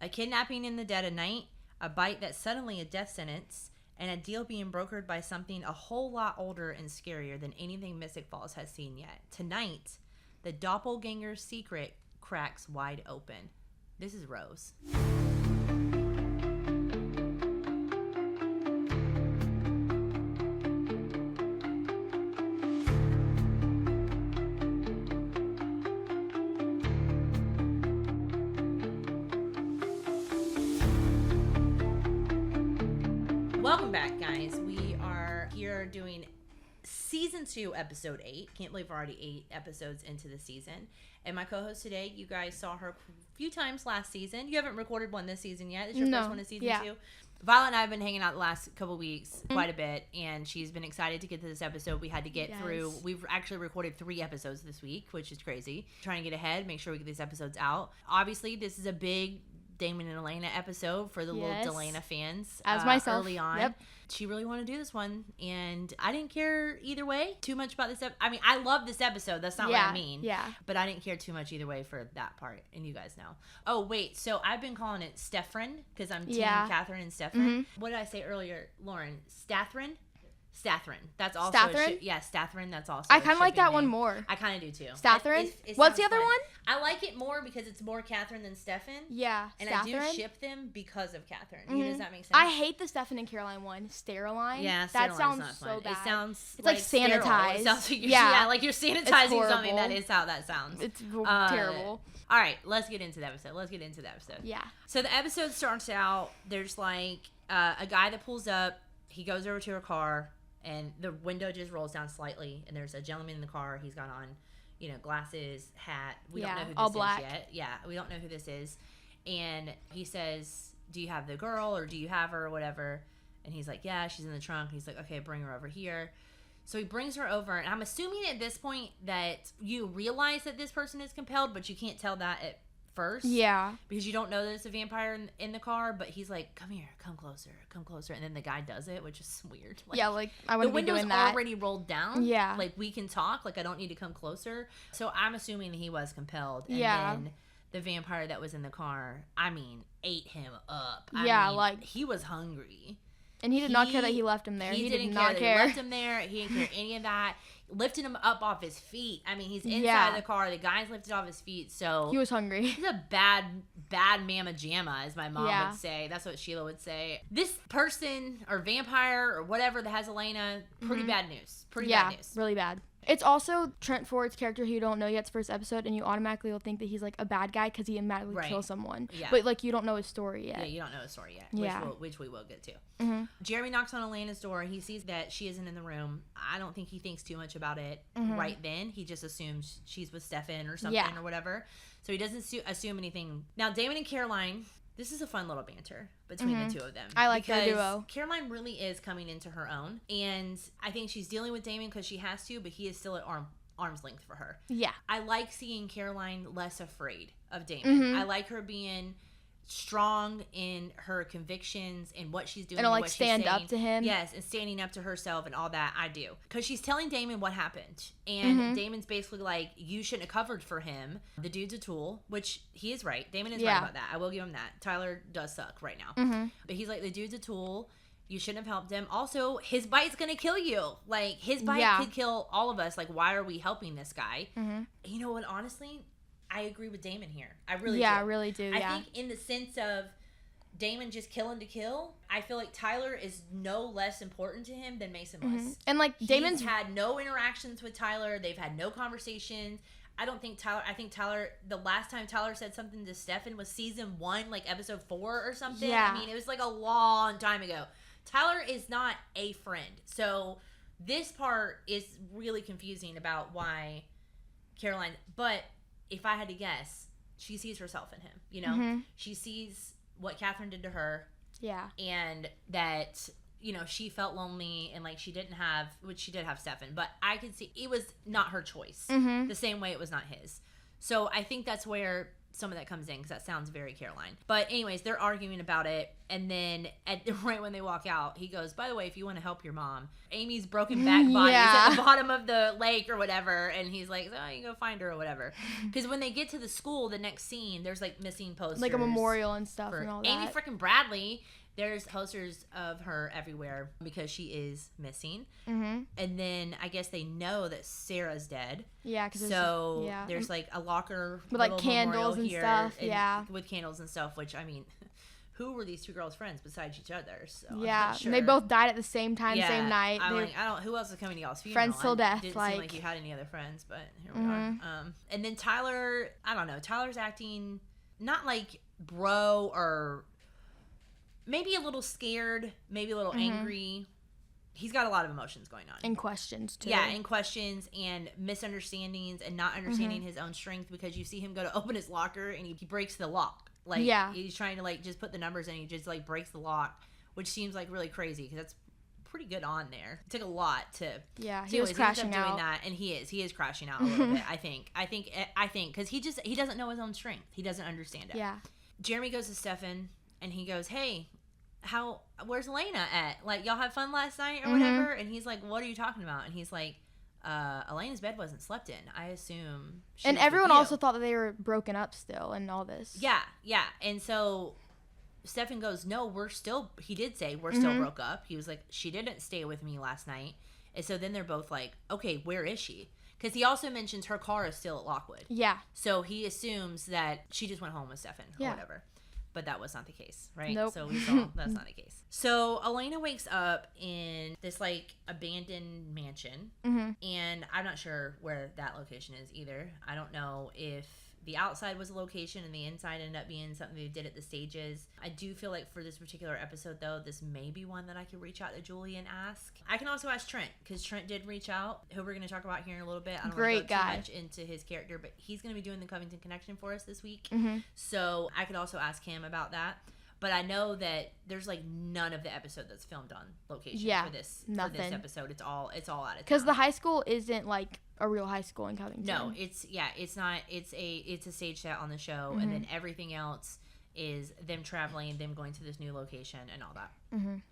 A kidnapping in the dead of night, a bite that's suddenly a death sentence, and a deal being brokered by something a whole lot older and scarier than anything Mystic Falls has seen yet. Tonight, the doppelganger's secret cracks wide open. This is Rose. Welcome back, guys. We are here doing Season 2, Episode 8. Can't believe we're already 8 episodes into the season. And my co-host today, you guys saw her a few times last season. You haven't recorded one this season yet. It's your first one of Season 2. Violet and I have been hanging out the last couple weeks quite a bit, and she's been excited to get to this episode. We had to get through. We've actually recorded 3 episodes this week, which is crazy. Trying to get ahead, make sure we get these episodes out. Obviously, this is a big Damon and Elena episode for the little Delana fans. As myself. Early on. Yep. She really wanted to do this one, and I didn't care either way too much about this. I mean, I love this episode. That's not what I mean. Yeah. But I didn't care too much either way for that part, and you guys know. Oh, wait. So I've been calling it Stefren because I'm Team Catherine and Stefren. Mm-hmm. What did I say earlier, Lauren? Stathrin? Stathrin. That's also Stathrin? Stathrin. That's also I kind of like that name. one more. I kind of do too. Stathrin? What's the other one? I like it more because it's more Catherine than Stefan. Yeah, and Stathrin? I do ship them because of Catherine. Mm-hmm. Does that make sense? I hate the Stefan and Caroline one. Steroline. Yeah, that sounds not so fun. bad. It sounds it's like sanitized. It sounds like like you're sanitizing something. That is how that sounds. It's terrible. All right, let's get into the episode. Yeah. So the episode starts out. There's like a guy that pulls up. He goes over to her car. And the window just rolls down slightly, and there's a gentleman in the car. He's got on, glasses, hat. We don't know who all this black. is yet. Yeah, we don't know who this is. And he says, "Do you have the girl, or do you have her, or whatever?" And he's like, "Yeah, she's in the trunk." He's like, "Okay, bring her over here." So he brings her over, and I'm assuming at this point that you realize that this person is compelled, but you can't tell that at first. Yeah. Because you don't know that it's a vampire in the car, but he's like, come here, come closer. And then the guy does it, which is weird. Like, yeah, like, I wouldn't be doing that. The window's already rolled down. Yeah. Like, we can talk. Like, I don't need to come closer. So I'm assuming he was compelled. And then the vampire that was in the car, ate him up. He was hungry. And he did not care that he left him there. He did not care. He left him there. He didn't care any of that. Lifted him up off his feet. He's inside the car. The guy's lifted off his feet. So he was hungry. He's a bad mamma jamma, as my mom would say. That's what Sheila would say. This person or vampire or whatever that has Elena, pretty bad news. Bad news. Really bad. It's also Trent Ford's character who you don't know yet's first episode, and you automatically will think that he's like a bad guy because he automatically kills someone. Yeah. But like you don't know his story yet. Yeah, you don't know his story yet. Yeah. Which we will get to. Mm-hmm. Jeremy knocks on Elena's door. He sees that she isn't in the room. I don't think he thinks too much about it right then. He just assumes she's with Stefan or something or whatever. So he doesn't assume anything. Now, Damon and Caroline, this is a fun little banter between the two of them. I like their duo. Caroline really is coming into her own. And I think she's dealing with Damon because she has to, but he is still at arm's length for her. Yeah. I like seeing Caroline less afraid of Damon. I like her being strong in her convictions and what she's doing and like what stand she's saying. up to him. Yes, and standing up to herself and all that. I do, because she's telling Damon what happened, and Damon's basically like, you shouldn't have covered for him. The dude's a tool, which he is right. Damon is right about that. I will give him that. Tyler does suck right now, but he's like, the dude's a tool. You shouldn't have helped him. Also, his bite's gonna kill you. Like, his bite could kill all of us. Like, why are we helping this guy? You know what, honestly, I agree with Damon here. I really do. Yeah, I really do, I think in the sense of Damon just killing to kill, I feel like Tyler is no less important to him than Mason was. And, like, Damon's had no interactions with Tyler. They've had no conversations. I think Tyler, the last time Tyler said something to Stefan was season 1, like episode 4 or something. Yeah. It was like a long time ago. Tyler is not a friend. So this part is really confusing about why Caroline, but if I had to guess, she sees herself in him, She sees what Catherine did to her. Yeah. And that, she felt lonely and like she didn't have, which she did have Stefan, but I could see it was not her choice. The same way it was not his. So I think that's where some of that comes in because that sounds very Caroline. But anyways, they're arguing about it. And then right when they walk out, he goes, by the way, if you want to help your mom, Amy's broken back body is at the bottom of the lake or whatever. And he's like, oh, you can go find her or whatever. Because when they get to the school, the next scene, there's like missing posters. Like a memorial and stuff and all that. Amy freaking Bradley. There's posters of her everywhere because she is missing. Mm-hmm. And then I guess they know that Sarah's dead. Yeah. There's like a locker with like candles and stuff. With candles and stuff, which I mean, who were these two girls friends besides each other? So I'm not sure. And they both died at the same time, same night. Who else is coming to y'all's funeral? Friends till death. Didn't seem like you had any other friends, but here we are. And then Tyler, I don't know. Tyler's acting not like bro or... maybe a little scared, maybe a little angry. He's got a lot of emotions going on. And questions, too. Yeah, and questions and misunderstandings and not understanding his own strength because you see him go to open his locker and he breaks the lock. Like, he's trying to, like, just put the numbers in and he just, like, breaks the lock, which seems, like, really crazy because that's pretty good on there. It took a lot to... Yeah, he was crashing out. Doing that, and he is crashing out a little bit, I think, because he doesn't know his own strength. He doesn't understand it. Yeah. Jeremy goes to Stefan and he goes, hey... where's Elena at? Like, y'all had fun last night or whatever? And he's like, what are you talking about? And he's like, Elena's bed wasn't slept in. I assume she and everyone also thought that they were broken up still and all this. Yeah. And so Stefan goes, no, he did say we're still broke up. He was like, she didn't stay with me last night. And so then they're both like, okay, where is she? Because he also mentions her car is still at Lockwood. Yeah. So he assumes that she just went home with Stefan or whatever. But that was not the case, right? Nope. So we saw that's not the case. So Elena wakes up in this, like, abandoned mansion. And I'm not sure where that location is either. I don't know if the outside was a location and the inside ended up being something they did at the stages. I do feel like for this particular episode, though, this may be one that I could reach out to Julie and ask. I can also ask Trent, because Trent did reach out, who we're going to talk about here in a little bit. I don't want to go too much into his character, but he's going to be doing the Covington connection for us this week. So I could also ask him about that. But I know that there's like none of the episode that's filmed on location for this episode. It's all out of town. Because the high school isn't like a real high school in Covington. No, it's not. It's a stage set on the show, and then everything else is them traveling, them going to this new location, and all that.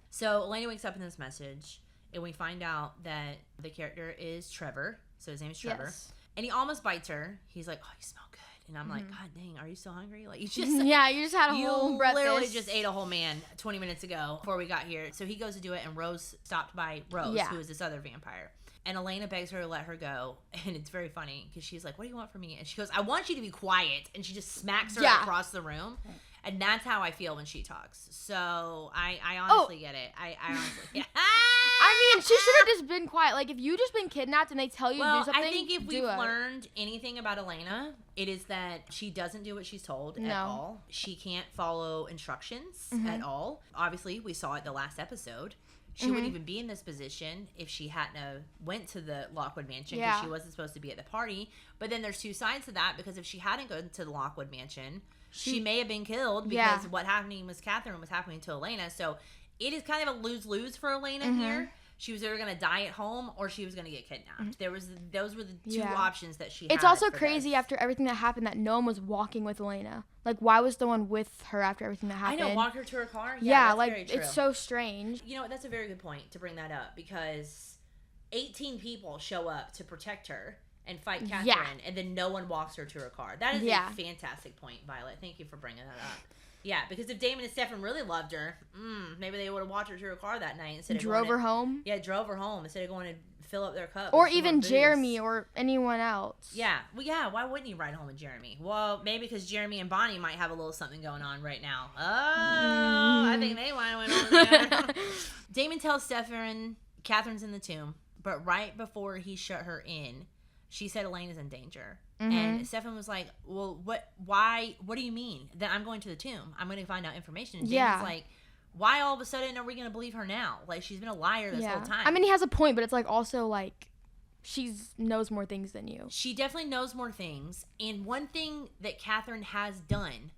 So Elena wakes up in this message, and we find out that the character is Trevor. So his name is Trevor, and he almost bites her. He's like, "Oh, you smell good." And I'm like, God dang, are you still hungry? Like, you just had a whole breakfast. You literally just ate a whole man 20 minutes ago before we got here. So he goes to do it, and Rose stopped by Rose, who is this other vampire. And Elena begs her to let her go. And it's very funny because she's like, what do you want from me? And she goes, I want you to be quiet. And she just smacks her across the room. And that's how I feel when she talks. So I honestly get it. I honestly I mean, she should have just been quiet. Like, if you just been kidnapped and they tell you to do something, I think if we've learned anything about Elena, it is that she doesn't do what she's told at all. She can't follow instructions at all. Obviously, we saw it the last episode. She wouldn't even be in this position if she hadn't went to the Lockwood Mansion because she wasn't supposed to be at the party. But then there's two sides to that, because if she hadn't gone to the Lockwood Mansion, she may have been killed because what happening with Catherine was happening to Elena. So it is kind of a lose-lose for Elena here. She was either going to die at home or she was going to get kidnapped. Those were the two options that she had. It's also crazy after everything that happened that no one was walking with Elena. Like, why was no one with her after everything that happened? I know, walk her to her car? Yeah, that's like, very true. It's so strange. You know, that's a very good point to bring that up, because 18 people show up to protect her and fight Catherine, and then no one walks her to her car. That is a fantastic point, Violet. Thank you for bringing that up. Yeah, because if Damon and Stefan really loved her, maybe they would have walked her to her car that night instead of drove her home. Yeah, drove her home instead of going to fill up their cup. Or even Jeremy or anyone else. Yeah, well, yeah. Why wouldn't he ride home with Jeremy? Well, maybe because Jeremy and Bonnie might have a little something going on right now. Oh, I think they might have went over there. Damon tells Stefan Catherine's in the tomb, but right before he shut her in, she said Elena's in danger. And Stefan was like, well, what do you mean? That I'm going to the tomb. I'm going to find out information. And Damon's like, why all of a sudden are we going to believe her now? Like, she's been a liar this whole time. I mean, he has a point, but it's like also like she knows more things than you. She definitely knows more things. And one thing that Catherine has done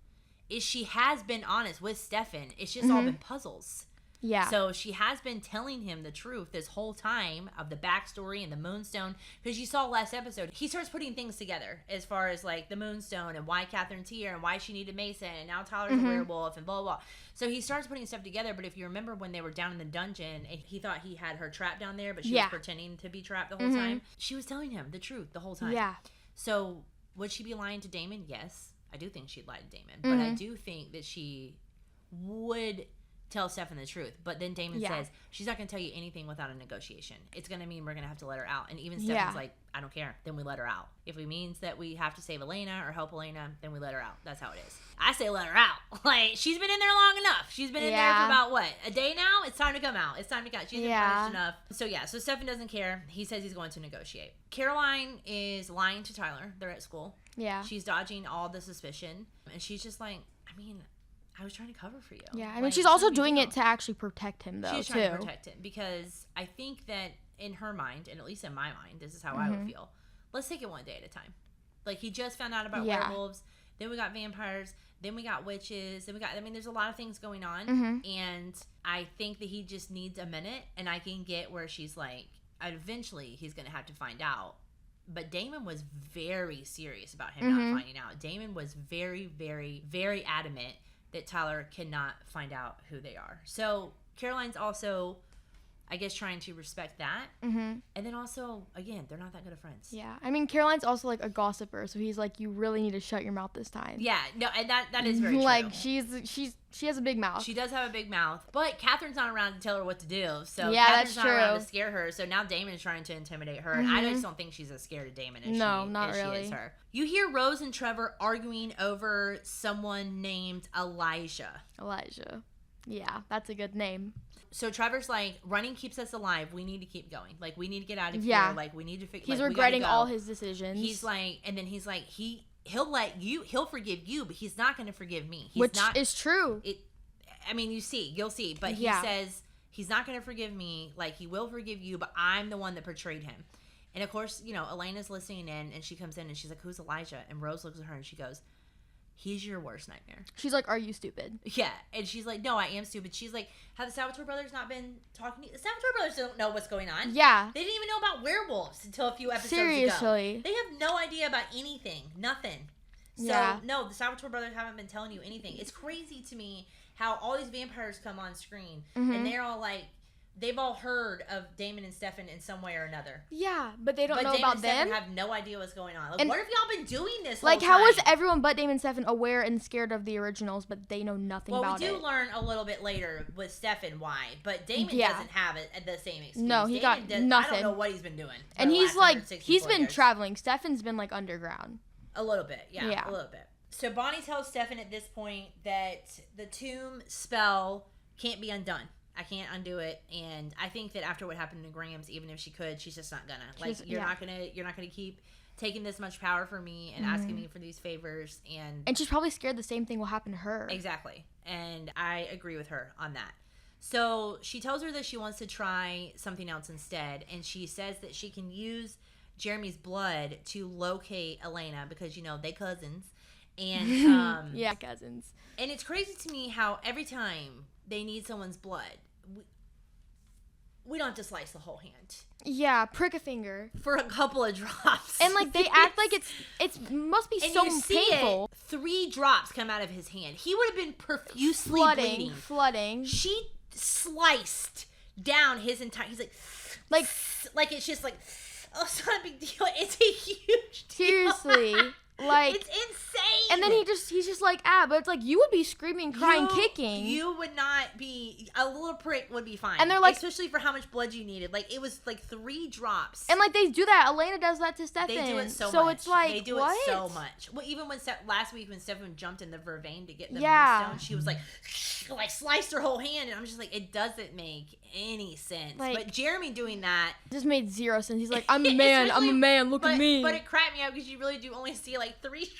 is she has been honest with Stefan. It's just all been puzzles. Yeah. So she has been telling him the truth this whole time of the backstory and the Moonstone. Because you saw last episode, he starts putting things together as far as like the Moonstone and why Catherine's here and why she needed Mason and now Tyler's a werewolf and blah, blah, blah. So he starts putting stuff together. But if you remember when they were down in the dungeon, he thought he had her trapped down there, but she was pretending to be trapped the whole time. She was telling him the truth the whole time. Yeah. So would she be lying to Damon? Yes. I do think she'd lie to Damon. But I do think that she would tell Stefan the truth. But then Damon says, she's not going to tell you anything without a negotiation. It's going to mean we're going to have to let her out. And even Stefan's like, I don't care. Then we let her out. If it means that we have to save Elena or help Elena, then we let her out. That's how it is. I say let her out. Like, she's been in there long enough. She's been in there for about, what, a day now? It's time to come out. It's time to go. She's been punished enough. So Stefan doesn't care. He says he's going to negotiate. Caroline is lying to Tyler. They're at school. Yeah. She's dodging all the suspicion. And she's just like, I mean, I was trying to cover for you. Yeah, I mean, she's also doing it to actually protect him, though, She's trying to protect him because I think that in her mind, and at least in my mind, this is how I would feel. Let's take it one day at a time. Like, he just found out about werewolves. Then we got vampires. Then we got witches. Then we got, I mean, there's a lot of things going on. And I think that he just needs a minute. And I can get where she's like, eventually he's going to have to find out. But Damon was very serious about him not finding out. Damon was very, very, very adamant that Tyler cannot find out who they are. So Caroline's also, I guess, trying to respect that. And then also, again, they're not that good of friends. Yeah. I mean, Caroline's also, like, a gossiper, so he's like, you really need to shut your mouth this time. Yeah. No, and that is very true. Like, she has a big mouth. She does have a big mouth. But Catherine's not around to tell her what to do. So yeah, Catherine's that's not true. around to scare her. So now Damon is trying to intimidate her. And I just don't think she's as scared of Damon as she is her. You hear Rose and Trevor arguing over someone named Elijah. Yeah, that's a good name. So Trevor's like, running keeps us alive. We need to keep going. Like, we need to get out of here. Like, we need to figure. He's regretting all his decisions. He's like, and then he's like, he'll forgive you, but he's not going to forgive me. Which is true. I mean, you'll see. But he says he's not going to forgive me. Like, he will forgive you, but I'm the one that betrayed him. And of course, you know, Elena's listening in, and she comes in, and she's like, who's Elijah? And Rose looks at her, and she goes, he's your worst nightmare. She's like, are you stupid? Yeah. And she's like, no, I am stupid. She's like, have the Salvatore brothers not been talking to you? The Salvatore brothers don't know what's going on. Yeah. They didn't even know about werewolves until a few episodes ago. Seriously. They have no idea about anything. Nothing. So, no, the Salvatore brothers haven't been telling you anything. It's crazy to me how all these vampires come on screen, and they're all like, they've all heard of Damon and Stefan in some way or another. Yeah, but they don't know about them. But Damon and Stefan have no idea what's going on. Like, and what have y'all been doing this whole time? Like, how is everyone but Damon and Stefan aware and scared of the originals, but they know nothing about it? Well, we do learn a little bit later with Stefan why, but Damon doesn't have it at the same excuse. No, he got nothing. I don't know what he's been doing. And he's like, he's been traveling. Stefan's been like underground. A little bit, yeah, a little bit. So Bonnie tells Stefan at this point that the tomb spell can't be undone. I can't undo it, and I think that after what happened to Graham's, even if she could, she's just not gonna. Like, you're not gonna keep taking this much power from me and asking me for these favors, and she's probably scared the same thing will happen to her. Exactly, and I agree with her on that. So she tells her that she wants to try something else instead, and she says that she can use Jeremy's blood to locate Elena because, you know, they cousins, and yeah, cousins. And it's crazy to me how every time they need someone's blood, we don't have to slice the whole hand. Yeah, prick a finger for a couple of drops, and like they act like it must be and so painful. 3 drops come out of his hand. He would have been profusely bleeding, flooding. She sliced down his entire. He's like it's just like, oh, it's not a big deal. It's a huge deal. Seriously. Like, it's insane. And then he's just like, but it's like, you would be screaming, crying, kicking. You would not be, a little prick would be fine. And they're like, especially for how much blood you needed. Like, it was like 3 drops. And like, they do that. Elena does that to Stefan. They do it so much. So it's like, they do it so much. Well, even when last week when Stefan jumped in the vervain to get the moonstone, she was like sliced her whole hand. And I'm just like, it doesn't make any sense. Like, but Jeremy doing that just made 0 sense. He's like, I'm a man. I'm a man. Look at me. But it cracked me up because you really do only see like 3 drops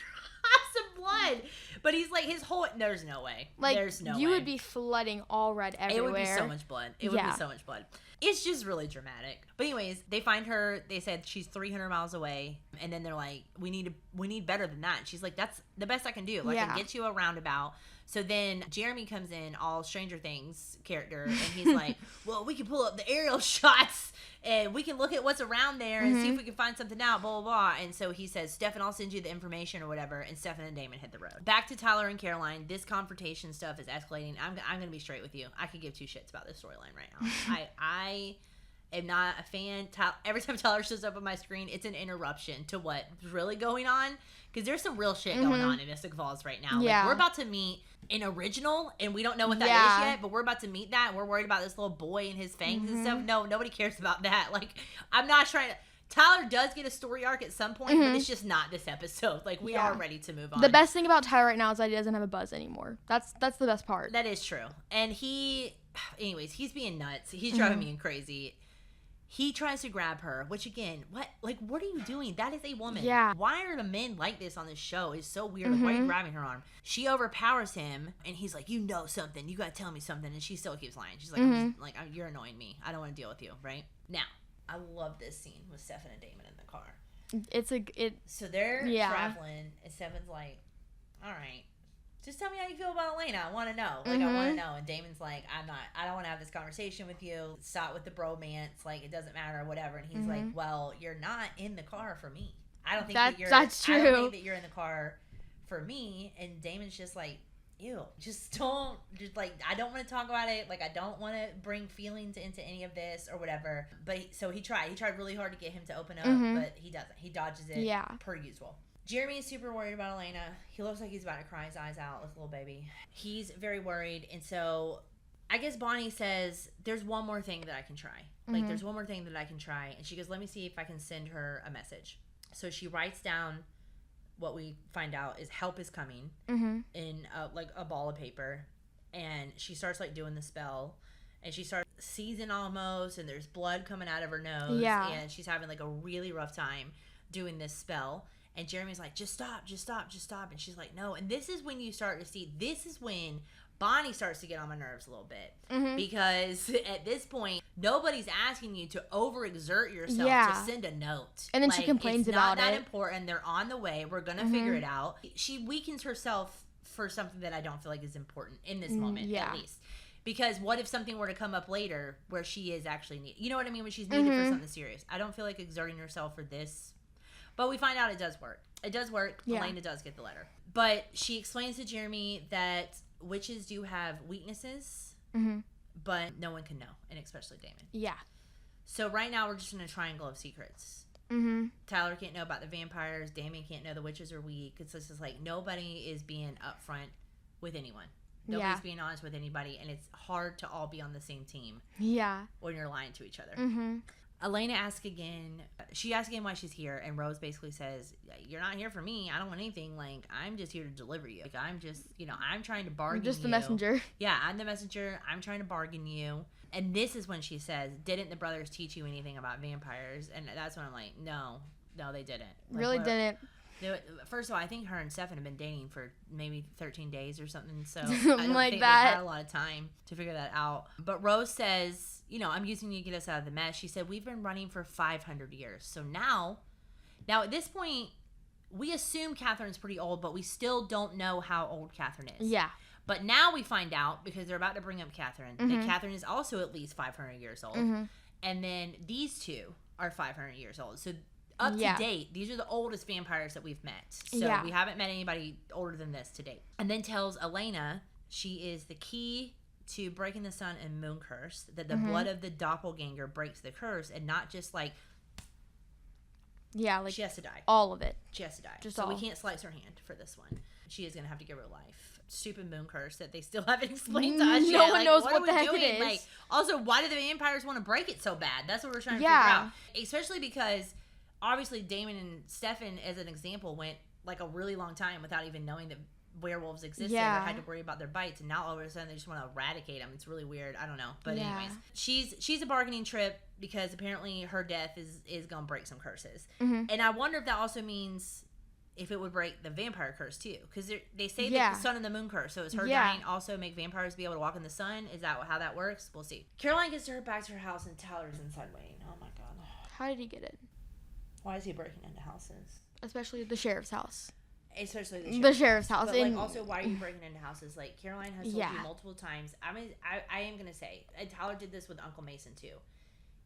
of blood. But he's like, his whole, there's no way. Like, there's no way. You would be flooding all red everywhere. It would be so much blood. It would be so much blood. It's just really dramatic. But anyways, they find her. They said she's 300 miles away. And then they're like, we need better than that. And she's like, that's the best I can do. Like, I can get you a roundabout So then Jeremy comes in, all Stranger Things character, and he's like, well, we can pull up the aerial shots and we can look at what's around there and see if we can find something out, blah, blah, blah. And so he says, Stefan, I'll send you the information or whatever. And Stefan and Damon hit the road. Back to Tyler and Caroline. This confrontation stuff is escalating. I'm going to be straight with you. I could give two shits about this storyline right now. I am not a fan. Every time Tyler shows up on my screen, it's an interruption to what's really going on. Because there's some real shit going on in Mystic Falls right now. Yeah. Like, we're about to meet an original, and we don't know what that is yet, but we're about to meet that, and we're worried about this little boy and his fangs and stuff. No, nobody cares about that. Like, I'm not trying to... Tyler does get a story arc at some point, but it's just not this episode. Like, we are ready to move on. The best thing about Tyler right now is that he doesn't have a buzz anymore. That's the best part. That is true. And anyways, he's being nuts. He's driving me crazy. He tries to grab her, which again, what are you doing? That is a woman. Yeah. Why are the men like this on this show? It's so weird. Like, why are you grabbing her arm? She overpowers him, and he's like, you know something. You got to tell me something. And she still keeps lying. She's like, you're annoying me. I don't want to deal with you, right? Now, I love this scene with Stefan and Damon in the car. So they're traveling, and Stefan's like, all right, just tell me how you feel about Elena. I want to know. Like, I want to know. And Damon's like, I don't want to have this conversation with you. Stop with the bromance. Like, it doesn't matter or whatever. And he's like, well, you're not in the car for me. I don't think that's true. I don't think that you're in the car for me. And Damon's just like, ew, I don't want to talk about it. Like, I don't want to bring feelings into any of this or whatever. But so he tried really hard to get him to open up, but he doesn't. He dodges it per usual. Jeremy is super worried about Elena. He looks like he's about to cry his eyes out, like a little baby. He's very worried. And so I guess Bonnie says, there's one more thing that I can try. Like, there's one more thing that I can try. And she goes, let me see if I can send her a message. So she writes down what we find out is help is coming in like a ball of paper. And she starts like doing the spell. And she starts seizing almost. And there's blood coming out of her nose. Yeah. And she's having like a really rough time doing this spell. And Jeremy's like, just stop. And she's like, no. And this is when you start to see, this is when Bonnie starts to get on my nerves a little bit. Because at this point, nobody's asking you to overexert yourself to send a note. And then she complains about it. It's not that important. They're on the way. We're going to figure it out. She weakens herself for something that I don't feel like is important in this moment, at least. Because what if something were to come up later where she is actually needed? You know what I mean? When she's needed for something serious. I don't feel like exerting herself for this. But we find out it does work. It does work. Yeah. Elena does get the letter. But she explains to Jeremy that witches do have weaknesses, but no one can know, and especially Damon. Yeah. So right now we're just in a triangle of secrets. Tyler can't know about the vampires. Damon can't know the witches are weak. It's just like nobody is being upfront with anyone. Nobody's being honest with anybody, and it's hard to all be on the same team. Yeah. When you're lying to each other. Elena asks again. She asks again why she's here, and Rose basically says, "You're not here for me. I don't want anything. Like, I'm just here to deliver you. Like, I'm just, I'm trying to bargain. I'm just the messenger. Yeah, I'm the messenger. I'm trying to bargain you." And this is when she says, "Didn't the brothers teach you anything about vampires?" And that's when I'm like, "No, they didn't. Like, really didn't." First of all, I think her and Stefan have been dating for maybe 13 days or something. So something I don't like think that. they've had a lot of time to figure that out. But Rose says, I'm using you to get us out of the mess. She said, we've been running for 500 years. So now at this point, we assume Catherine's pretty old, but we still don't know how old Catherine is. Yeah. But now we find out, because they're about to bring up Catherine, that Catherine is also at least 500 years old. And then these two are 500 years old. So up to date, these are the oldest vampires that we've met. So we haven't met anybody older than this to date. And then tells Elena she is the key to breaking the sun and moon curse, that the blood of the doppelgänger breaks the curse, and not just like she has to die. All of it. She has to die. So we can't slice her hand for this one. She is going to have to give her life. Stupid moon curse that they still haven't explained to us yet. No one knows what the heck it is. Like, also, why do the vampires want to break it so bad? That's what we're trying to figure out. Especially because obviously Damon and Stefan, as an example, went like a really long time without even knowing that werewolves existed or had to worry about their bites, and now all of a sudden they just want to eradicate them. It's really weird. I don't know. But anyways, she's a bargaining trip because apparently her death is going to break some curses. And I wonder if that also means if it would break the vampire curse too, because they say that the sun and the moon curse. So is her dying also make vampires be able to walk in the sun? Is that how that works? We'll see. Caroline gets her back to her house and Tyler's inside waiting. Oh my god. How did he get it? Why is he breaking into houses? Especially the sheriff's house. Especially the sheriff's house. But, like, also, why are you breaking into houses? Like, Caroline has told you multiple times. I am going to say, Tyler did this with Uncle Mason, too.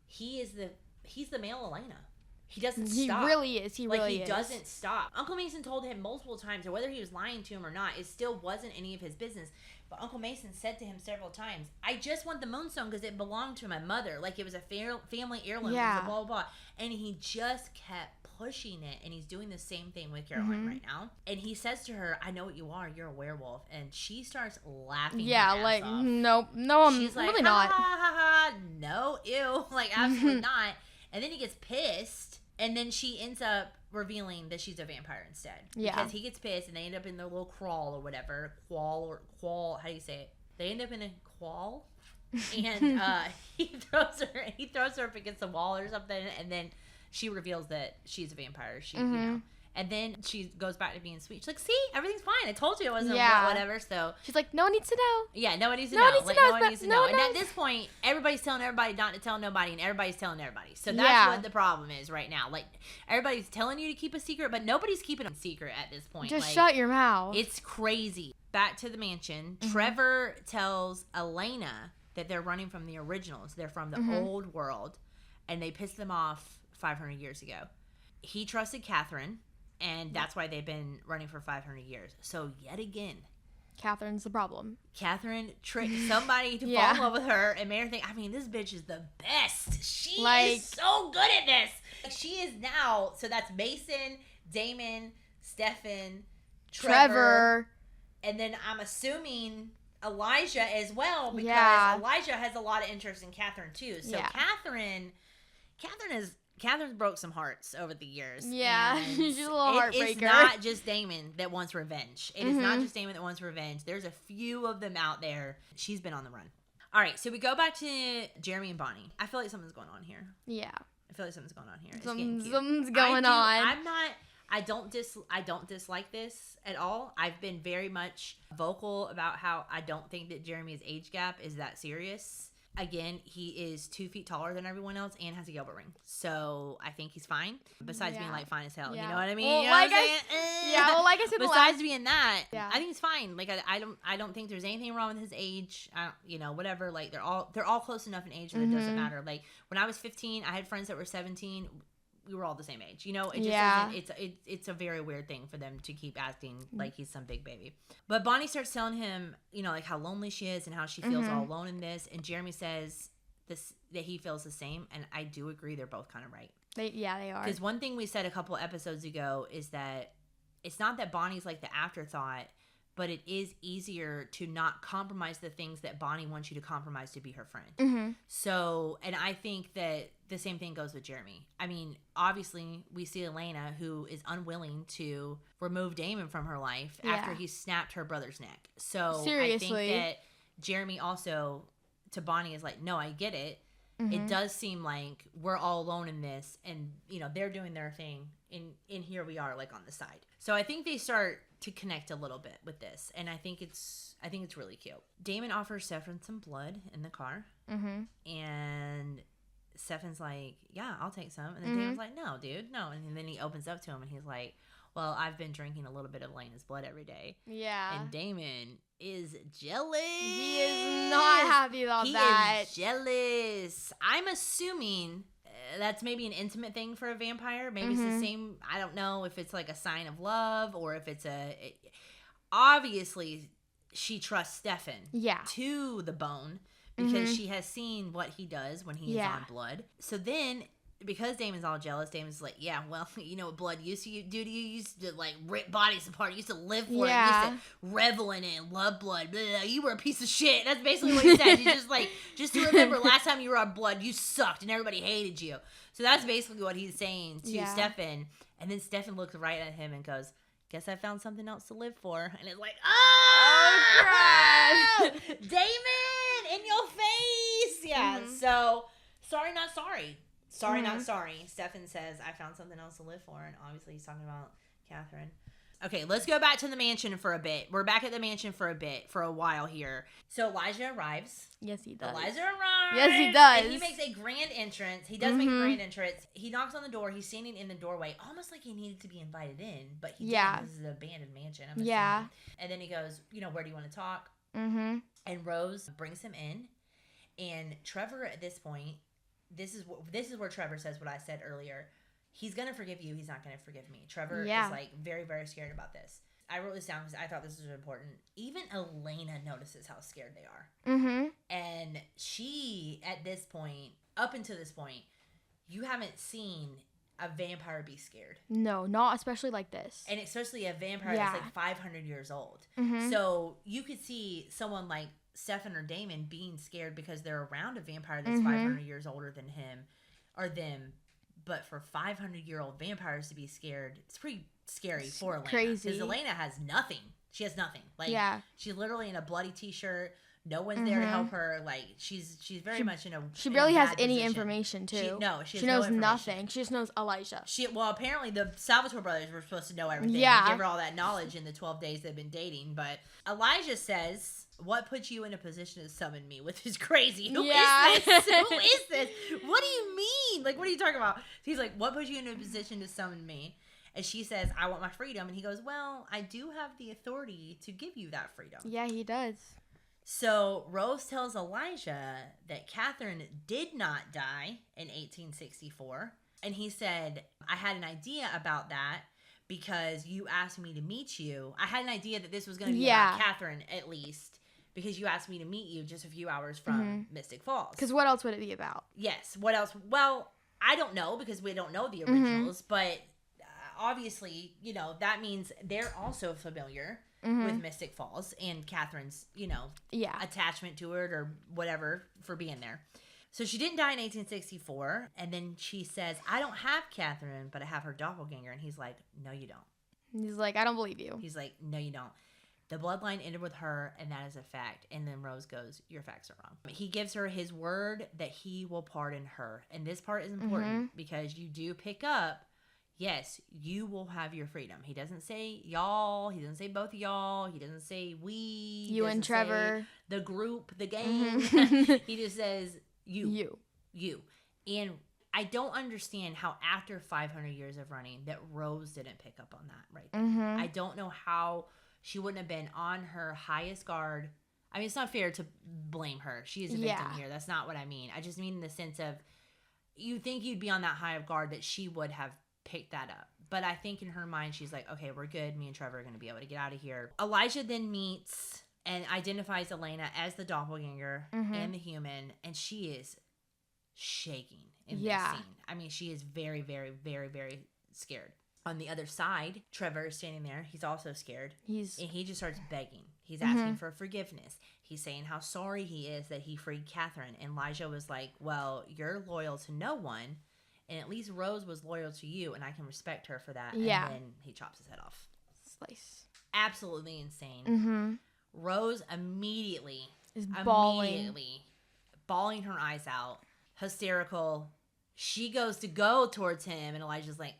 He's the male Elena. He doesn't stop. He really is. He doesn't stop. Uncle Mason told him multiple times, or whether he was lying to him or not, it still wasn't any of his business. But Uncle Mason said to him several times, I just want the moonstone because it belonged to my mother. Like, it was a family heirloom. Yeah. It was a blah, blah, blah. And he just kept pushing it. And he's doing the same thing with Caroline right now. And he says to her, I know what you are. You're a werewolf. And she starts laughing. Yeah, like, off. No, I'm She's like, really not. Ha, ha, ha, ha. No, ew. Like, absolutely not. And then he gets pissed. And then she ends up revealing that she's a vampire instead. Yeah. Because he gets pissed and they end up in their little crawl or whatever. Qual. How do you say it? They end up in a qual. And he throws her up against the wall or something. And then she reveals that she's a vampire. She, you know. And then she goes back to being sweet. She's like, see, everything's fine. I told you it wasn't whatever. So she's like, no one needs to know. Yeah, no one needs to know. No one needs to know. And at this point, everybody's telling everybody not to tell nobody, and everybody's telling everybody. So that's what the problem is right now. Like, everybody's telling you to keep a secret, but nobody's keeping a secret at this point. Just shut your mouth. It's crazy. Back to the mansion. Trevor tells Elena that they're running from the originals. They're from the old world, and they pissed them off 500 years ago. He trusted Catherine. And that's why they've been running for 500 years. So, yet again, Catherine's the problem. Catherine tricked somebody to fall in love with her and made her think, I mean, this bitch is the best. She is so good at this. Like, she is now. So, that's Mason, Damon, Stefan, Trevor. And then I'm assuming Elijah as well. Because Elijah has a lot of interest in Catherine, too. So, Catherine's broke some hearts over the years. Yeah, she's a little heartbreaker. It's not just Damon that wants revenge. It is not just Damon that wants revenge. There's a few of them out there. She's been on the run. All right, so we go back to Jeremy and Bonnie. I feel like something's going on here. Yeah. I feel like something's going on here. Something's going on. I don't dislike this at all. I've been very much vocal about how I don't think that Jeremy's age gap is that serious. Again, he is 2 feet taller than everyone else and has a Gilbert ring. So I think he's fine. Besides being like fine as hell. You know what I mean? Well, you know like I said, besides being that, I think he's fine. Like I don't think there's anything wrong with his age. Whatever. Like they're all close enough in age that it doesn't matter. Like when I was 15, I had friends that were 17. We were all the same age, it just doesn't, it's a very weird thing for them to keep acting like he's some big baby. But Bonnie starts telling him, like how lonely she is and how she feels all alone in this. And Jeremy says that he feels the same. And I do agree. They're both kind of right. They are. Because one thing we said a couple episodes ago is that it's not that Bonnie's like the afterthought, but it is easier to not compromise the things that Bonnie wants you to compromise to be her friend. So, and I think that the same thing goes with Jeremy. I mean, obviously, we see Elena, who is unwilling to remove Damon from her life after he snapped her brother's neck. So, seriously. I think that Jeremy also, to Bonnie, is like, no, I get it. It does seem like we're all alone in this, and, they're doing their thing, and here we are, like, on the side. So, I think they start to connect a little bit with this, and I think it's really cute. Damon offers Stefan some blood in the car, and Stefan's like, yeah, I'll take some, and then Damon's like, no, dude, no, and then he opens up to him, and he's like, well, I've been drinking a little bit of Elena's blood every day. Yeah. And Damon is jealous. He is not happy about that. He is jealous. I'm assuming that's maybe an intimate thing for a vampire. Maybe it's the same. I don't know if it's like a sign of love or if it's obviously, she trusts Stefan to the bone because she has seen what he does when he is on blood. So then, because Damon's all jealous, Damon's like, yeah, well, you know what blood used to do to you? You used to, like, rip bodies apart. You used to live for it. You used to revel in it and love blood. Blah, you were a piece of shit. That's basically what he says. He's just like, just to remember, last time you were on blood, you sucked and everybody hated you. So that's basically what he's saying to Stefan. And then Stefan looks right at him and goes, guess I found something else to live for. And it's like, oh crap! Damon, in your face! Yeah, so, sorry, not sorry. Sorry, not sorry. Stefan says, I found something else to live for. And obviously he's talking about Catherine. Okay, let's go back to the mansion for a bit. We're back at the mansion for a while here. So Elijah arrives. Yes, he does. Elijah arrives. Yes, he does. And he makes a grand entrance. He does make a grand entrance. He knocks on the door. He's standing in the doorway, almost like he needed to be invited in, but he didn't. This is an abandoned mansion. I'm assuming. And then he goes, where do you want to talk? Mm-hmm. And Rose brings him in. And Trevor, at this point, this is where Trevor says what I said earlier. He's going to forgive you. He's not going to forgive me. Trevor is like very, very scared about this. I wrote this down because I thought this was important. Even Elena notices how scared they are. Mm-hmm. And she, at this point, up until this point, you haven't seen a vampire be scared. No, not especially like this. And especially a vampire that's like 500 years old. Mm-hmm. So you could see someone like Stefan or Damon being scared because they're around a vampire that's 500 years older than him or them. But for 500-year-old vampires to be scared, it's pretty scary for Elena. Crazy. Because Elena has nothing. She has nothing. Like, she's literally in a bloody T-shirt. No one's there to help her. Like, she's very much in a She barely has any position. Information, too. She knows nothing. She just knows Elijah. Well, apparently the Salvatore brothers were supposed to know everything. Yeah. They give her all that knowledge in the 12 days they've been dating. But Elijah says, what put you in a position to summon me? Which is crazy. Who is this? Who is this? What do you mean? Like, what are you talking about? He's like, what put you in a position to summon me? And she says, I want my freedom. And he goes, well, I do have the authority to give you that freedom. Yeah, he does. So Rose tells Elijah that Catherine did not die in 1864. And he said, I had an idea about that because you asked me to meet you. I had an idea that this was going to be about Catherine, at least, because you asked me to meet you just a few hours from Mystic Falls. Because what else would it be about? Yes. What else? Well, I don't know because we don't know the originals. But obviously, that means they're also familiar with Mystic Falls and Catherine's, attachment to it or whatever for being there. So she didn't die in 1864. And then she says, I don't have Catherine, but I have her doppelganger. And he's like, no, you don't. He's like, I don't believe you. He's like, no, you don't. The bloodline ended with her, and that is a fact. And then Rose goes, your facts are wrong. He gives her his word that he will pardon her. And this part is important because you do pick up, yes, you will have your freedom. He doesn't say y'all. He doesn't say both y'all. He doesn't say we. You and Trevor. The group, the gang. He just says you. And I don't understand how after 500 years of running that Rose didn't pick up on that right there. I don't know how she wouldn't have been on her highest guard. I mean, it's not fair to blame her. She is a victim here. That's not what I mean. I just mean in the sense of you think you'd be on that high of guard that she would have picked that up. But I think in her mind, she's like, okay, we're good. Me and Trevor are going to be able to get out of here. Elijah then meets and identifies Elena as the doppelganger and the human. And she is shaking in this scene. I mean, she is very, very, very, very scared. On the other side, Trevor is standing there. He's also scared. And he just starts begging. He's asking for forgiveness. He's saying how sorry he is that he freed Catherine. And Elijah was like, well, you're loyal to no one. And at least Rose was loyal to you. And I can respect her for that. Yeah. And then he chops his head off. Slice. Absolutely insane. Rose immediately bawling her eyes out. Hysterical. She goes to go towards him. And Elijah's like,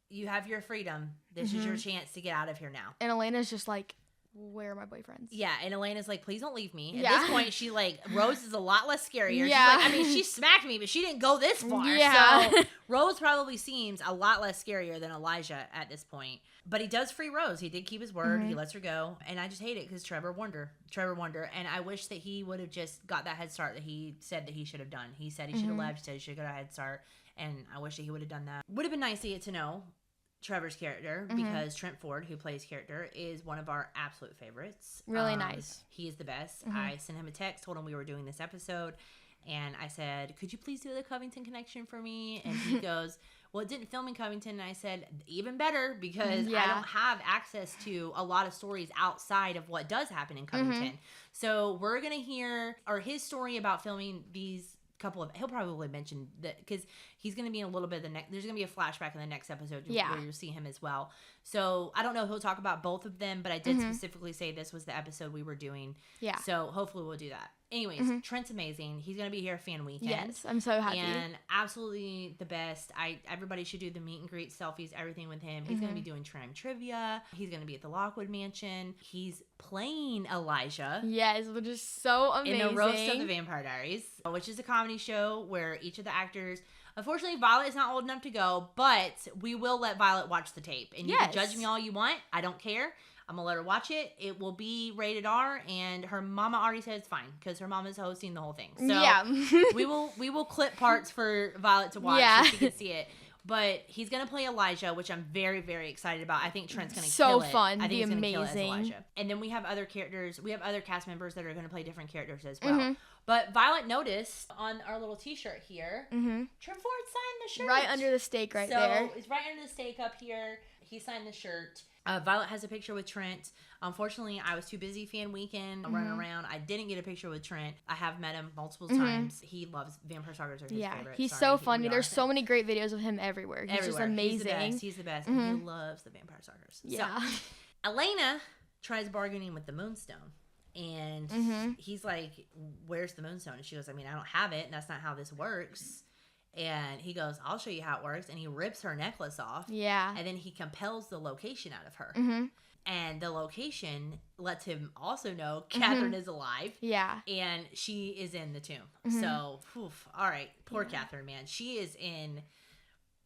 you have your freedom. This is your chance to get out of here now. And Elena's just like, where are my boyfriends? Yeah, and Elena's like, please don't leave me. At this point, she Rose is a lot less scarier. Yeah. She's like, I mean, she smacked me, but she didn't go this far. Yeah. So Rose probably seems a lot less scarier than Elijah at this point. But he does free Rose. He did keep his word. He lets her go. And I just hate it because Trevor won her. And I wish that he would have just got that head start that he said that he should have done. He said he should have left. He said he should have got a head start. And I wish that he would have done that. Would have been nice to get to know Trevor's character because Trent Ford, who plays character, is one of our absolute favorites. Really nice. He is the best. I sent him a text, told him we were doing this episode, and I said, could you please do the Covington connection for me? And he goes, well, it didn't film in Covington. And I said, even better, because I don't have access to a lot of stories outside of what does happen in Covington. So we're going to hear his story about filming these he'll probably mention that because he's going to be in a little bit of there's going to be a flashback in the next episode where you'll see him as well. So I don't know if he'll talk about both of them, but I did specifically say this was the episode we were doing. Yeah. So hopefully we'll do that. Anyways, Trent's amazing. He's going to be here fan weekend. Yes, I'm so happy. And absolutely the best. Everybody should do the meet and greet selfies, everything with him. He's going to be doing Tram Trivia. He's going to be at the Lockwood Mansion. He's playing Elijah. Yes, which is so amazing. In the Roast of the Vampire Diaries, which is a comedy show where each of the actors... Unfortunately, Violet is not old enough to go, but we will let Violet watch the tape. And you can judge me all you want. I don't care. I'm going to let her watch it. It will be rated R, and her mama already said it's fine because her mama's hosting the whole thing. So we will clip parts for Violet to watch so she can see it. But he's going to play Elijah, which I'm very, very excited about. I think Trent's going to kill it. So fun. I think he's going to kill it as Elijah. And then we have other characters. We have other cast members that are going to play different characters as well. But Violet noticed on our little t-shirt here, Trent Ford signed the shirt. Right under the stake there. So it's right under the stake up here. He signed the shirt. Violet has a picture with Trent. Unfortunately, I was too busy fan weekend running around. I didn't get a picture with Trent. I have met him multiple times. He loves Vampire Sagas are his favorite. He's so funny. There's so many great videos of him everywhere. He's just amazing. He's the best. And he loves the Vampire Sagas. Yeah. So, Elena tries bargaining with the Moonstone. And he's like, where's the Moonstone? And she goes, I mean, I don't have it. And that's not how this works. And he goes, I'll show you how it works. And he rips her necklace off. Yeah. And then he compels the location out of her. And the location lets him also know Catherine is alive. Yeah. And she is in the tomb. So, all right. Poor Catherine, man. She is in...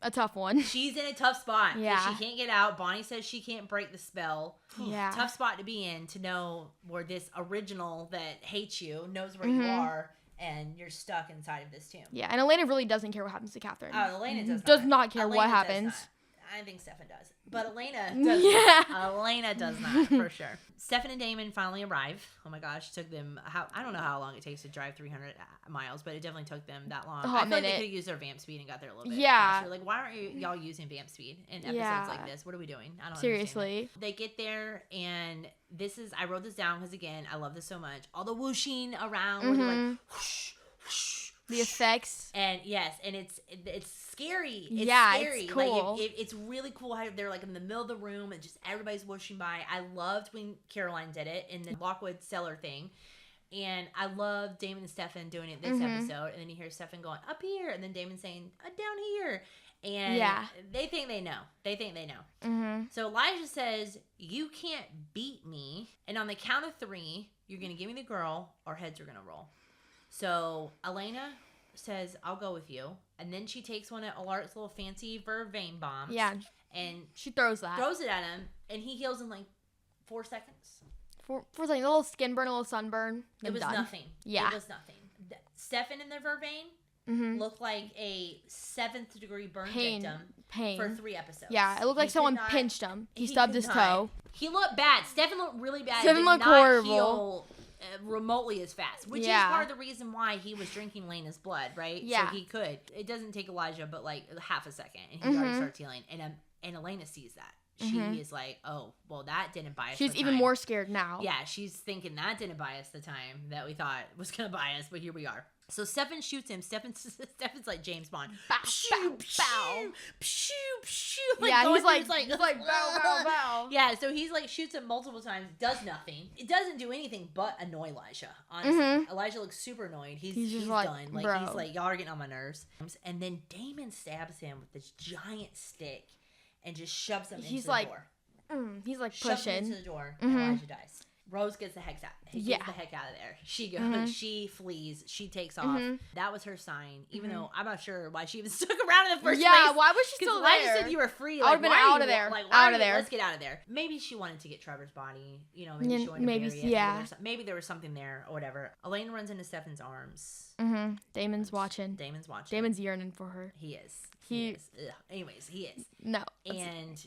a tough one. She's in a tough spot. Yeah. She can't get out. Bonnie says she can't break the spell. Yeah. Tough spot to be in, to know where this original that hates you knows where you are, and you're stuck inside of this tomb. Yeah, and Elena really doesn't care what happens to Catherine. Oh, Elena does not care what happens. I think Stefan does. But Elena does not. Elena does not, for sure. Stefan and Damon finally arrive. Oh my gosh, it took them, I don't know how long it takes to drive 300 miles, but it definitely took them that long. I feel like they could have used their vamp speed and got there a little bit faster. Like, why aren't y'all using vamp speed in episodes like this? What are we doing? I don't Seriously. They get there, and I wrote this down because, again, I love this so much. All the whooshing around where they're like, whoosh, whoosh. The effects. And yes, and it's scary. It's scary. It's cool. Like it's really cool how they're like in the middle of the room and just everybody's whooshing by. I loved when Caroline did it in the Lockwood cellar thing. And I love Damon and Stefan doing it this episode. And then you hear Stefan going up here, and then Damon saying down here. And they think they know. So Elijah says, you can't beat me. And on the count of 3, you're going to give me the girl or heads are going to roll. So Elena says, I'll go with you. And then she takes one of Alart's little fancy vervain bombs. Yeah. And she throws it at him. And he heals in like 4 seconds. 4 seconds. A little skin burn, a little sunburn. It was nothing. Yeah. It was nothing. Stefan and the vervain looked like a 7th degree burn victim for 3 episodes. Yeah. It looked like someone pinched him. He stubbed his toe. He looked bad. Stefan looked really bad. Stefan looked horrible. Heal remotely as fast, which is part of the reason why he was drinking Lena's blood, right? Yeah. So he could. It doesn't take Elijah but like half a second, and he already starts healing. And Elena sees that. She is like, oh, well, that didn't buy us She's even more scared now. Yeah, she's thinking that didn't buy us the time that we thought was going to buy us, but here we are. So Stefan shoots him. Stefan's like James Bond. Bow, bow, bow. Pshoo, pshoo. Yeah, he's like bow, bow, bow. Yeah, so he's like shoots him multiple times, does nothing. It doesn't do anything but annoy Elijah, honestly. Elijah looks super annoyed. He's just done. Like, bro. He's like, y'all are getting on my nerves. And then Damon stabs him with this giant stick and just shoves him into the door. He's like shoves pushing. Him into the door, and Elijah dies. Rose gets the heck out. Gets the heck out of there. She goes. She flees. She takes off. That was her sign. Even though I'm not sure why she even stuck around in the first place. Yeah, why was she still there? Elijah said you were free. I would have been out of there. Like, out of there. Let's get out of there. Maybe she wanted to get Trevor's body. You know, maybe she wanted to bury it. Yeah. Maybe there was something there or whatever. Elena runs into Stefan's arms. Damon's watching. Damon's yearning for her. He is. He is. Ugh. Anyways, he is. No. And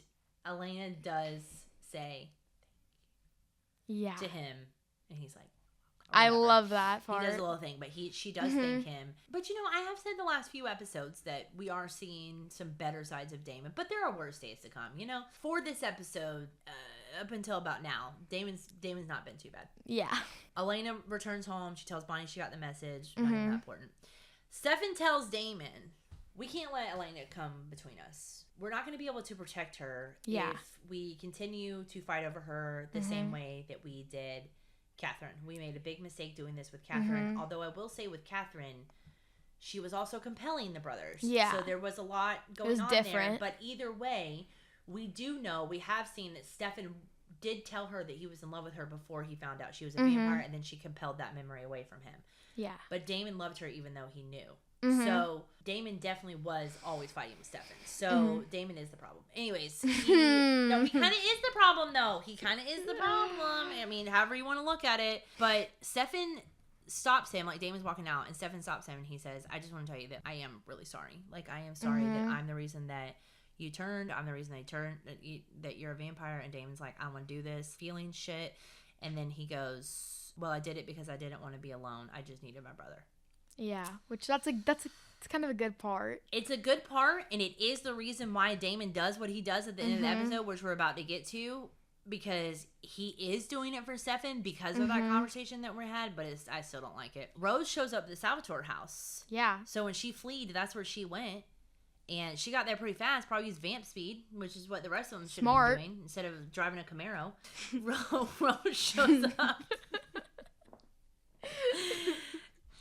Elena does say to him, and he's like, I love that part. He does a little thing, but she does thank him. But you know, I have said the last few episodes that we are seeing some better sides of Damon, but there are worse days to come. You know, for this episode, up until about now, Damon's not been too bad. Yeah. Elena returns home. She tells Bonnie she got the message. Not even that important. Stefan tells Damon we can't let Elena come between us. We're not going to be able to protect her if we continue to fight over her the same way that we did Catherine. We made a big mistake doing this with Catherine. Although I will say with Catherine, she was also compelling the brothers. Yeah. So there was a lot going on there. But either way, we have seen that Stefan did tell her that he was in love with her before he found out she was a vampire, and then she compelled that memory away from him. Yeah. But Damon loved her even though he knew. So Damon definitely was always fighting with Stefan. So Damon is the problem. Anyways, he kind of is the problem though. He kind of is the problem. I mean, however you want to look at it. But Stefan stops him, like Damon's walking out, and Stefan stops him and he says, I just want to tell you that I am really sorry. Like, I am sorry that I'm the reason that you turned. I'm the reason they turned, that you're a vampire. And Damon's like, I want to do this, feeling shit. And then he goes, well, I did it because I didn't want to be alone. I just needed my brother. Yeah, which it's kind of a good part. It's a good part, and it is the reason why Damon does what he does at the end of the episode, which we're about to get to, because he is doing it for Stefan because of that conversation that we had, but I still don't like it. Rose shows up at the Salvatore house. Yeah. So when she fled, that's where she went, and she got there pretty fast, probably used vamp speed, which is what the rest of them should have been doing, instead of driving a Camaro. Rose shows up.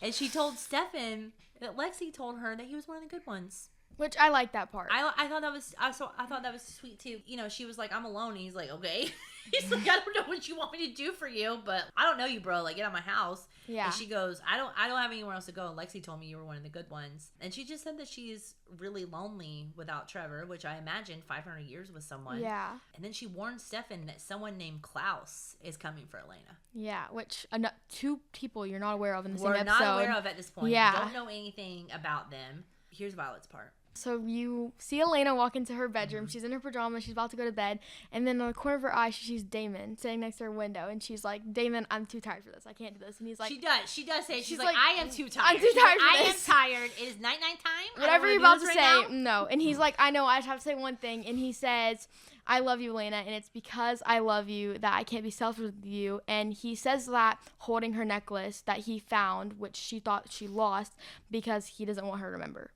And she told Stefan that Lexi told her that he was one of the good ones. Which I like that part. I thought that was sweet too. You know, she was like, I'm alone. And he's like, okay. He's like, I don't know what you want me to do for you, but I don't know you, bro. Like, get out of my house. Yeah. And she goes, I don't have anywhere else to go. And Lexi told me you were one of the good ones. And she just said that she's really lonely without Trevor, which I imagine 500 years with someone. Yeah. And then she warned Stefan that someone named Klaus is coming for Elena. Yeah, which two people you're not aware of in the same episode. We're not aware of at this point. Yeah. Don't know anything about them. Here's Violet's part. So you see Elena walk into her bedroom. She's in her pajamas. She's about to go to bed. And then on the corner of her eye, she sees Damon sitting next to her window. And she's like, Damon, I'm too tired for this. I can't do this. And he's like... She does say, she's like, I am too tired. I'm too tired for this. I am tired. It is night-night time. Whatever you're about to say, no. And he's like, I know, I just have to say one thing. And he says, I love you, Elena. And it's because I love you that I can't be selfish with you. And he says that holding her necklace that he found, which she thought she lost, because he doesn't want her to remember.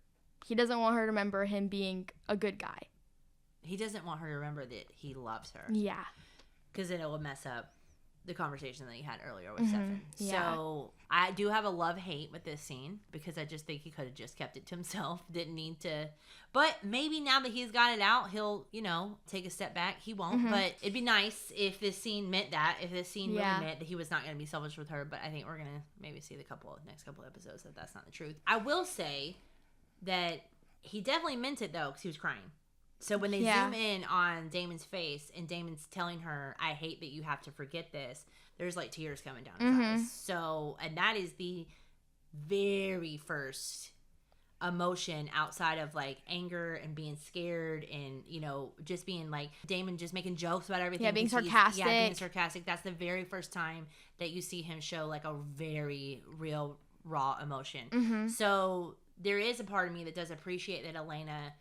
He doesn't want her to remember him being a good guy. He doesn't want her to remember that he loves her. Yeah. Because then it will mess up the conversation that he had earlier with Stefan. Yeah. So I do have a love-hate with this scene because I just think he could have just kept it to himself. Didn't need to. But maybe now that he's got it out, he'll, take a step back. He won't. But it'd be nice if this scene meant that. If this scene really meant that he was not going to be selfish with her. But I think we're going to maybe see the next couple episodes that that's not the truth. I will say that he definitely meant it though, because he was crying. So when they zoom in on Damon's face and Damon's telling her, I hate that you have to forget this, there's like tears coming down his eyes. So, and that is the very first emotion outside of like anger and being scared and, just being like Damon just making jokes about everything. Yeah, being sarcastic. Being sarcastic. That's the very first time that you see him show like a very real, raw emotion. So there is a part of me that does appreciate that Elena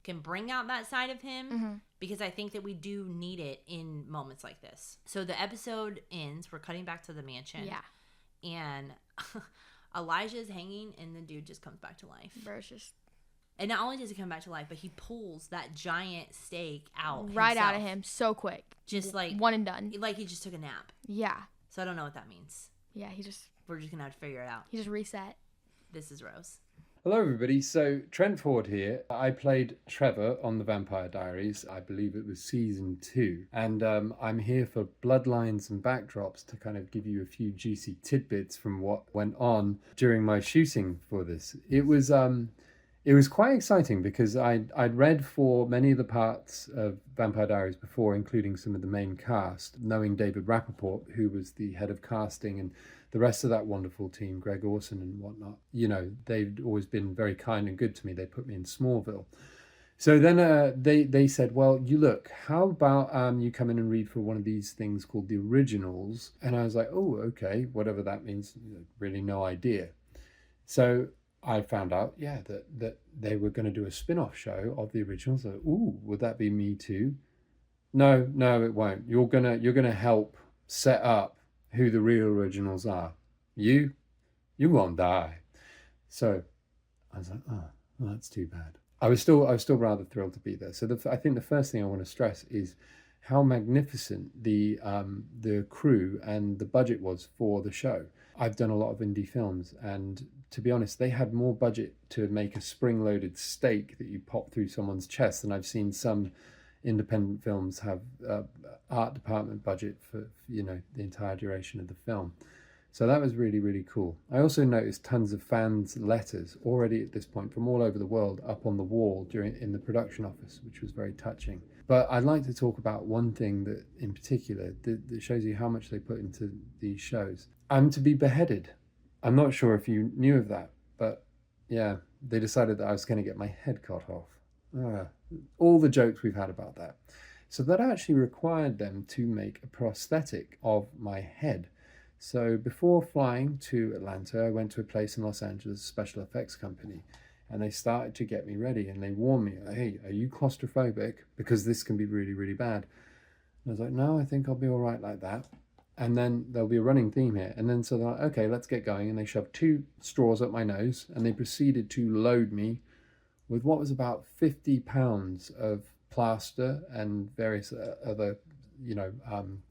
can bring out that side of him because I think that we do need it in moments like this. So the episode ends. We're cutting back to the mansion. Yeah. And Elijah's hanging and the dude just comes back to life. Bro, it's just... And not only does he come back to life, but he pulls that giant stake out right out of him so quick. Just like... one and done. Like he just took a nap. Yeah. So I don't know what that means. Yeah, we're just going to have to figure it out. He just reset. This is Rose. Hello everybody, so Trent Ford here. I played Trevor on the Vampire Diaries, I believe it was season 2. And I'm here for Bloodlines and Backdrops to kind of give you a few juicy tidbits from what went on during my shooting for this. It was quite exciting because I'd read for many of the parts of Vampire Diaries before, including some of the main cast, knowing David Rappaport, who was the head of casting, and the rest of that wonderful team, Greg Orson and whatnot. They've always been very kind and good to me. They put me in Smallville. So then they said, well, how about you come in and read for one of these things called the Originals? And I was like, oh, okay, whatever that means, really no idea. So I found out, that they were going to do a spin-off show of the Originals. So, ooh, would that be me too? No, it won't. You're gonna help set up who the real Originals are. You won't die. So I was like, oh, Well, that's too bad. I was still rather thrilled to be there. So I think the first thing I want to stress is how magnificent the crew and the budget was for the show. I've done a lot of indie films, and to be honest, they had more budget to make a spring-loaded stake that you pop through someone's chest than I've seen some independent films have art department budget for, you know, the entire duration of the film. So that was really, really cool. I also noticed tons of fans' letters already at this point from all over the world up on the wall in the production office, which was very touching. But I'd like to talk about one thing that in particular that shows you how much they put into these shows. I'm to be beheaded. I'm not sure if you knew of that, but yeah, they decided that I was going to get my head cut off. All the jokes we've had about that. So that actually required them to make a prosthetic of my head. So before flying to Atlanta, I went to a place in Los Angeles, a special effects company, and they started to get me ready, and they warned me, hey, are you claustrophobic? Because this can be really, really bad. And I was like, no, I think I'll be all right like that. And then there'll be a running theme here. And then so they're like, okay, let's get going. And they shoved 2 straws up my nose, and they proceeded to load me with what was about 50 pounds of plaster and various other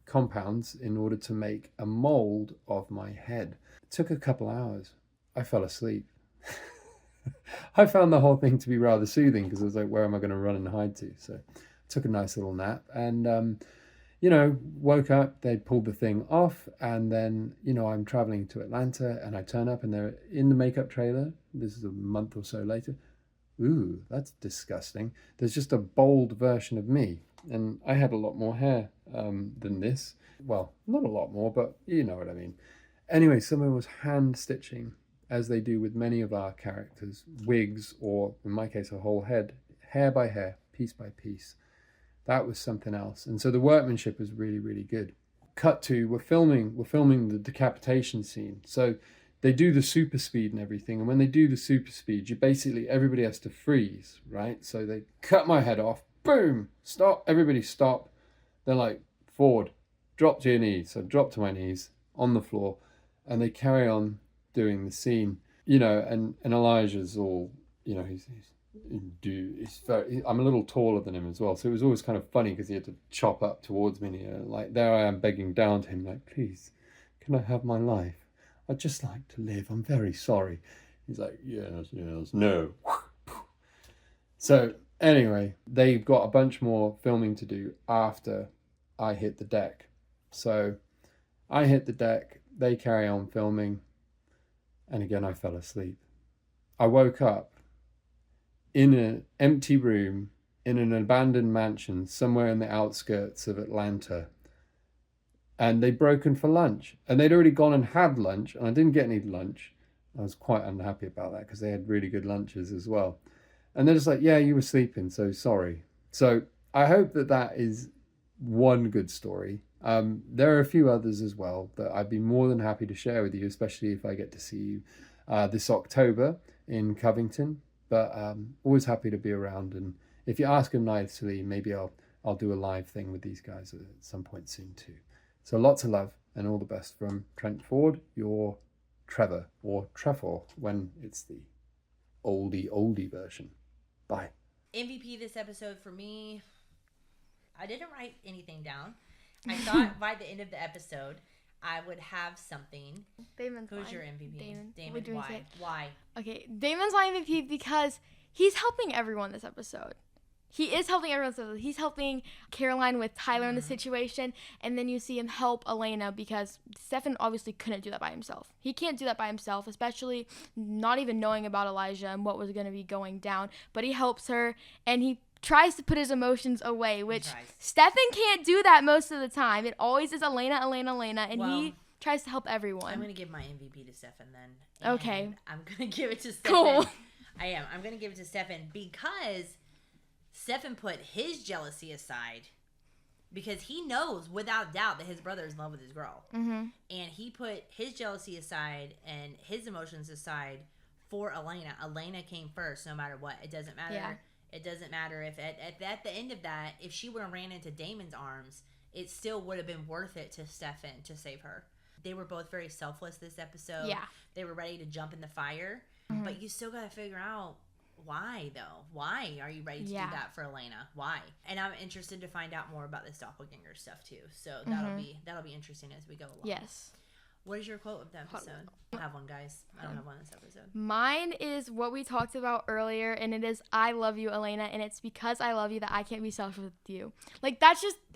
compounds in order to make a mold of my head. It took a couple hours. I fell asleep. I found the whole thing to be rather soothing because I was like, where am I going to run and hide to? So I took a nice little nap and, woke up, they pulled the thing off, and then, I'm traveling to Atlanta and I turn up and they're in the makeup trailer. This is a month or so later. Ooh, that's disgusting. There's just a bold version of me. And I had a lot more hair than this. Well, not a lot more, but you know what I mean. Anyway, someone was hand stitching, as they do with many of our characters, wigs, or in my case, a whole head, hair by hair, piece by piece. That was something else. And so the workmanship was really, really good. Cut to, we're filming the decapitation scene. So they do the super speed and everything. And when they do the super speed, everybody has to freeze, right? So they cut my head off. Boom! Stop! Everybody stop. They're like, forward, drop to your knees. So drop to my knees on the floor, and they carry on doing the scene. And Elijah's all, I'm a little taller than him as well, so it was always kind of funny because he had to chop up towards me. Like there I am begging down to him, like, please, can I have my life? I'd just like to live. I'm very sorry. He's like, yes, no. So. Anyway, they've got a bunch more filming to do after I hit the deck. So I hit the deck, they carry on filming, and again I fell asleep. I woke up in an empty room in an abandoned mansion somewhere in the outskirts of Atlanta. And they'd broken for lunch. And they'd already gone and had lunch, and I didn't get any lunch. I was quite unhappy about that because they had really good lunches as well. And they're just like, yeah, you were sleeping, so sorry. So I hope that is one good story. There are a few others as well that I'd be more than happy to share with you, especially if I get to see you this October in Covington. But always happy to be around. And if you ask them nicely, maybe I'll do a live thing with these guys at some point soon too. So lots of love and all the best from Trent Ford, your Trevor, or Trefor when it's the oldie version. Bye. MVP this episode for me, I didn't write anything down. I thought by the end of the episode, I would have something. Damon's Who's your MVP? Damon, why? Why? Okay, Damon's my MVP because he's helping everyone this episode. He is helping everyone. So he's helping Caroline with Tyler in the situation, and then you see him help Elena because Stefan obviously couldn't do that by himself. He can't do that by himself, especially not even knowing about Elijah and what was going to be going down. But he helps her, and he tries to put his emotions away, which Stefan can't do that most of the time. It always is Elena, and he tries to help everyone. I'm going to give my MVP to Stefan then. Okay. I'm going to give it to Stefan. Cool. I am. I'm going to give it to Stefan because Stefan put his jealousy aside because he knows without doubt that his brother is in love with his girl. Mm-hmm. And he put his jealousy aside and his emotions aside for Elena. Elena came first no matter what. It doesn't matter. Yeah. It doesn't matter if at the end of that, if she would have ran into Damon's arms, it still would have been worth it to Stefan to save her. They were both very selfless this episode. Yeah. They were ready to jump in the fire. Mm-hmm. But you still got to figure out why though? Why are you ready to do that for Elena? Why? And I'm interested to find out more about this doppelganger stuff too. So that'll be interesting as we go along. Yes. What is your quote of the episode? I don't have one, guys. I don't have one this episode. Mine is what we talked about earlier, and it is, I love you, Elena, and it's because I love you that I can't be selfish with you. Like,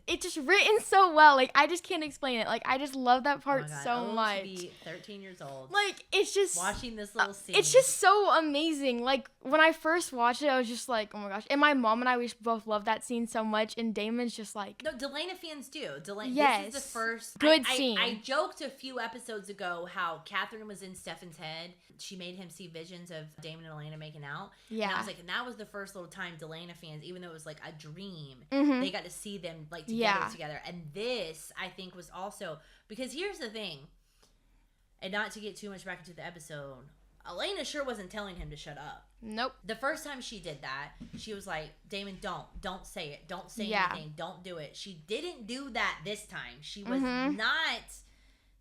it's just written so well. Like, I just can't explain it. Like, I just love that part so much. To be 13 years old. Like, it's just... watching this little scene. It's just so amazing. Like, when I first watched it, I was just like, oh my gosh. And my mom and I, we both love that scene so much, and Damon's just like... No, Delana fans do. Yes. This is the first... Good scene. I joked a few episodes ago how Catherine was in Stefan's head. She made him see visions of Damon and Elena making out. Yeah. And I was like, and that was the first little time Delana fans, even though it was like a dream, they got to see them like together. And this, I think, was also... because here's the thing, and not to get too much back into the episode, Elena sure wasn't telling him to shut up. Nope. The first time she did that, she was like, Damon, don't say it. Don't say anything. Don't do it. She didn't do that this time. She was not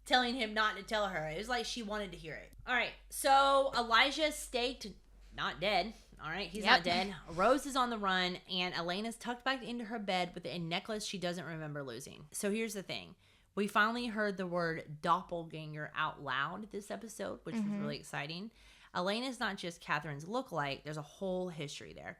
telling him not to tell her. It was like she wanted to hear it. All right. So Elijah's staked, not dead. All right. He's not dead. Rose is on the run, and Elena's tucked back into her bed with a necklace she doesn't remember losing. So here's the thing. We finally heard the word doppelganger out loud this episode, which was really exciting. Elena's not just Catherine's lookalike. There's a whole history there.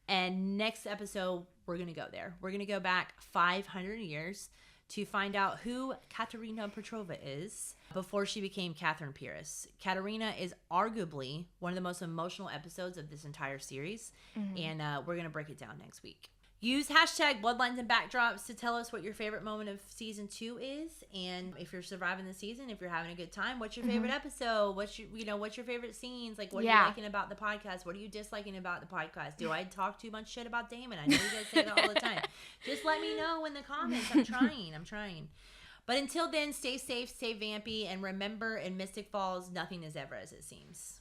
And next episode, we're going to go there. We're going to go back 500 years to find out who Katerina Petrova is before she became Catherine Pierce. Katerina is arguably one of the most emotional episodes of this entire series, and we're going to break it down next week. Use hashtag Bloodlines and Backdrops to tell us what your favorite moment of season 2 is, and if you're surviving the season, if you're having a good time, what's your favorite episode? What's your favorite scenes? Like, what are you liking about the podcast? What are you disliking about the podcast? Do I talk too much shit about Damon? I know you guys say that all the time. Just let me know in the comments. I'm trying. But until then, stay safe, stay vampy, and remember, in Mystic Falls, nothing is ever as it seems.